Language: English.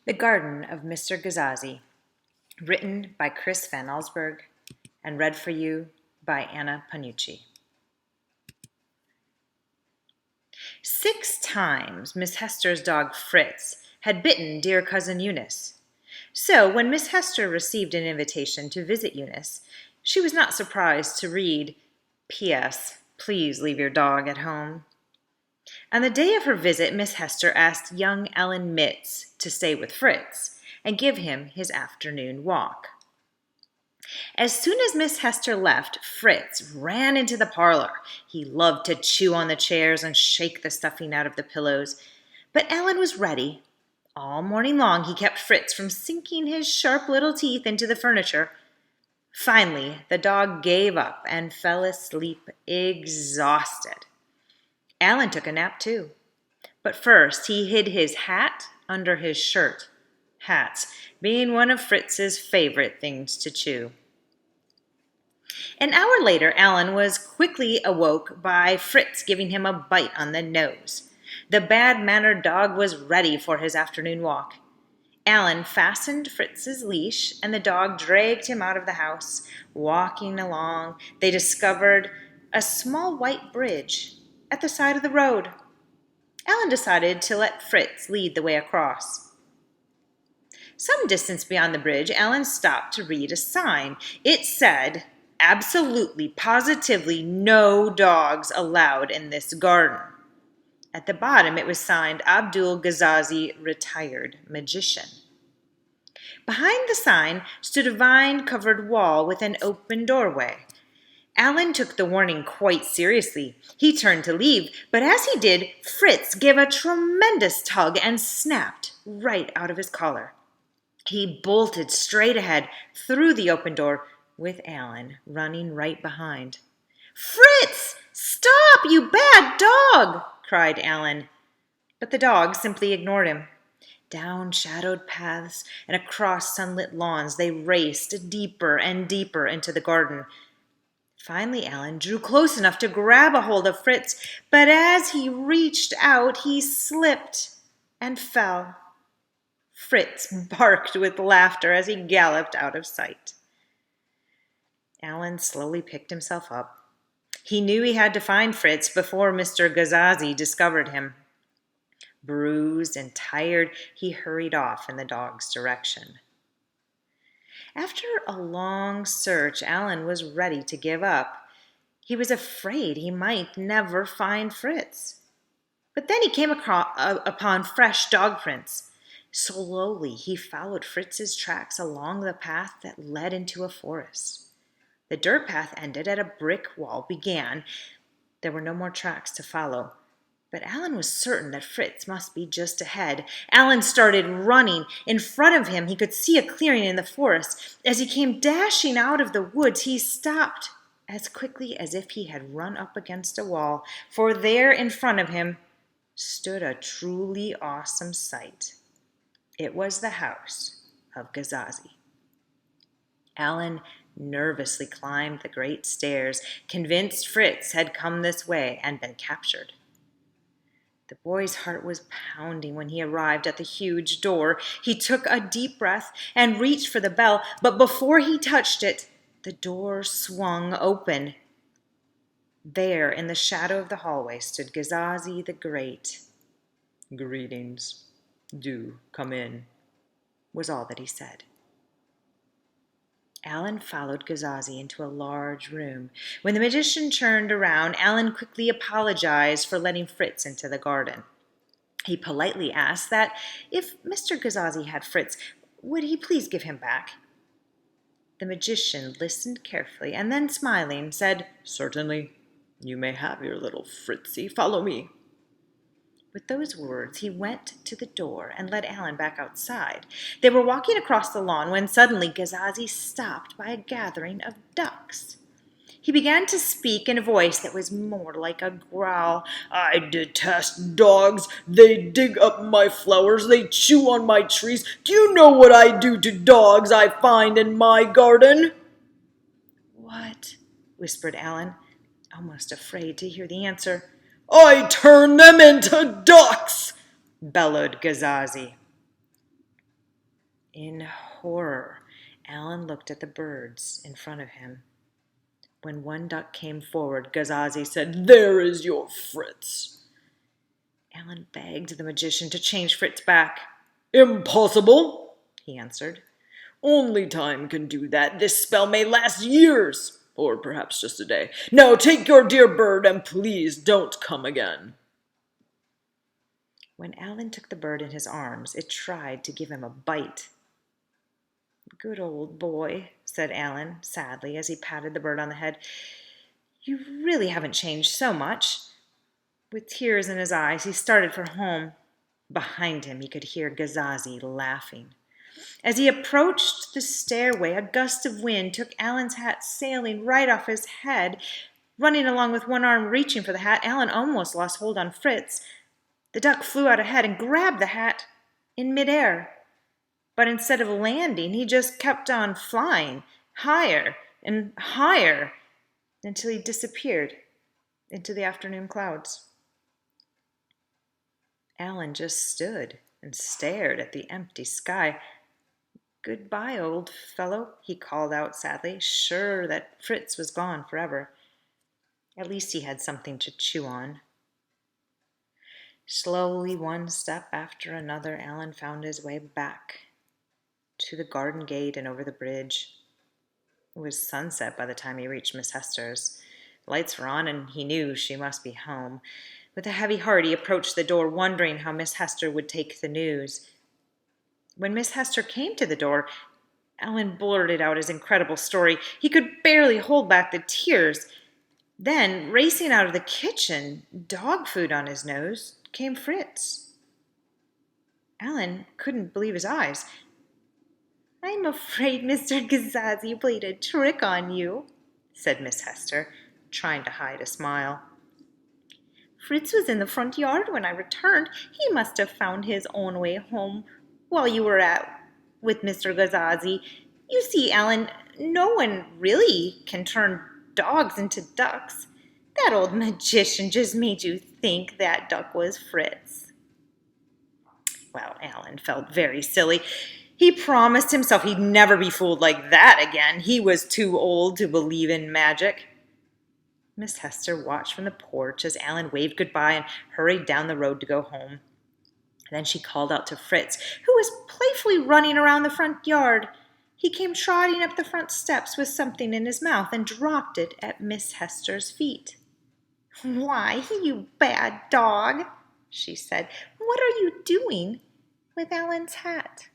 The Garden of Mr. Gasazi, written by Chris Van Allsburg and read for you by Anna Pagnucci. 6 times Miss Hester's dog Fritz had bitten dear cousin Eunice. So when Miss Hester received an invitation to visit Eunice, she was not surprised to read, P.S. Please leave your dog at home. On the day of her visit, Miss Hester asked young Ellen Mitz to stay with Fritz and give him his afternoon walk. As soon as Miss Hester left, Fritz ran into the parlor. He loved to chew on the chairs and shake the stuffing out of the pillows. But Ellen was ready. All morning long he kept Fritz from sinking his sharp little teeth into the furniture. Finally, the dog gave up and fell asleep exhausted. Alan took a nap too. But first he hid his hat under his shirt, hats being one of Fritz's favorite things to chew. An hour later, Alan was quickly awoke by Fritz giving him a bite on the nose. The bad-mannered dog was ready for his afternoon walk. Alan fastened Fritz's leash, and the dog dragged him out of the house. Walking along, they discovered a small white bridge at the side of the road. Alan decided to let Fritz lead the way across. Some distance beyond the bridge, Alan stopped to read a sign. It said, "Absolutely, positively no dogs allowed in this garden." At the bottom, it was signed Abdul Gasazi, retired magician. Behind the sign stood a vine-covered wall with an open doorway. Alan took the warning quite seriously. He turned to leave, but as he did, Fritz gave a tremendous tug and snapped right out of his collar. He bolted straight ahead through the open door, with Alan running right behind. "Fritz, stop, you bad dog!" cried Alan. But the dog simply ignored him. Down shadowed paths and across sunlit lawns they raced deeper and deeper into the garden. Finally, Alan drew close enough to grab a hold of Fritz, but as he reached out, he slipped and fell. Fritz barked with laughter as he galloped out of sight. Alan slowly picked himself up. He knew he had to find Fritz before Mr. Gasazi discovered him. Bruised and tired, he hurried off in the dog's direction. After a long search, Alan was ready to give up. He was afraid he might never find Fritz. But then he came upon fresh dog prints. Slowly, he followed Fritz's tracks along the path that led into a forest. The dirt path ended at a brick wall began. There were no more tracks to follow. But Alan was certain that Fritz must be just ahead. Alan started running. In front of him, he could see a clearing in the forest. As he came dashing out of the woods, he stopped as quickly as if he had run up against a wall, for there in front of him stood a truly awesome sight. It was the house of Gasazi. Alan nervously climbed the great stairs, convinced Fritz had come this way and been captured. The boy's heart was pounding when he arrived at the huge door. He took a deep breath and reached for the bell, but before he touched it, the door swung open. There, in the shadow of the hallway, stood Gasazi the Great. "Greetings. Do come in," was all that he said. Alan followed Gasazi into a large room. When the magician turned around, Alan quickly apologized for letting Fritz into the garden. He politely asked that if Mr. Gasazi had Fritz, would he please give him back? The magician listened carefully and then, smiling, said, "Certainly. You may have your little Fritzy. Follow me." With those words, he went to the door and led Alan back outside. They were walking across the lawn when suddenly Gasazi stopped by a gathering of ducks. He began to speak in a voice that was more like a growl. "I detest dogs. They dig up my flowers. They chew on my trees. Do you know what I do to dogs I find in my garden?" "What?" whispered Alan, almost afraid to hear the answer. "I turn them into ducks," bellowed Gasazi. In horror, Alan looked at the birds in front of him. When one duck came forward, Gasazi said, "There is your Fritz." Alan begged the magician to change Fritz back. "Impossible," he answered. "Only time can do that. This spell may last years, or perhaps just a day. Now take your dear bird and please don't come again." When Alan took the bird in his arms, it tried to give him a bite. "Good old boy," said Alan sadly as he patted the bird on the head. "You really haven't changed so much." With tears in his eyes, he started for home. Behind him, he could hear Gasazi laughing. As he approached the stairway, a gust of wind took Alan's hat sailing right off his head. Running along with one arm reaching for the hat, Alan almost lost hold on Fritz. The duck flew out ahead and grabbed the hat in midair. But instead of landing, he just kept on flying, higher and higher, until he disappeared into the afternoon clouds. Alan just stood and stared at the empty sky. "Goodbye, old fellow," he called out sadly, sure that Fritz was gone forever. At least he had something to chew on. Slowly, one step after another, Alan found his way back to the garden gate and over the bridge. It was sunset by the time he reached Miss Hester's. Lights were on, and he knew she must be home. With a heavy heart, he approached the door, wondering how Miss Hester would take the news. When Miss Hester came to the door, Alan blurted out his incredible story. He could barely hold back the tears. Then, racing out of the kitchen, dog food on his nose, came Fritz. Alan couldn't believe his eyes. "I'm afraid Mr. Gasazi played a trick on you," said Miss Hester, trying to hide a smile. "Fritz was in the front yard when I returned. He must have found his own way home while you were out with Mr. Gasazi. You see, Alan, no one really can turn dogs into ducks. That old magician just made you think that duck was Fritz." Well, Alan felt very silly. He promised himself he'd never be fooled like that again. He was too old to believe in magic. Miss Hester watched from the porch as Alan waved goodbye and hurried down the road to go home. Then she called out to Fritz, who was playfully running around the front yard. He came trotting up the front steps with something in his mouth and dropped it at Miss Hester's feet. "Why, you bad dog," she said, "what are you doing with Alan's hat?"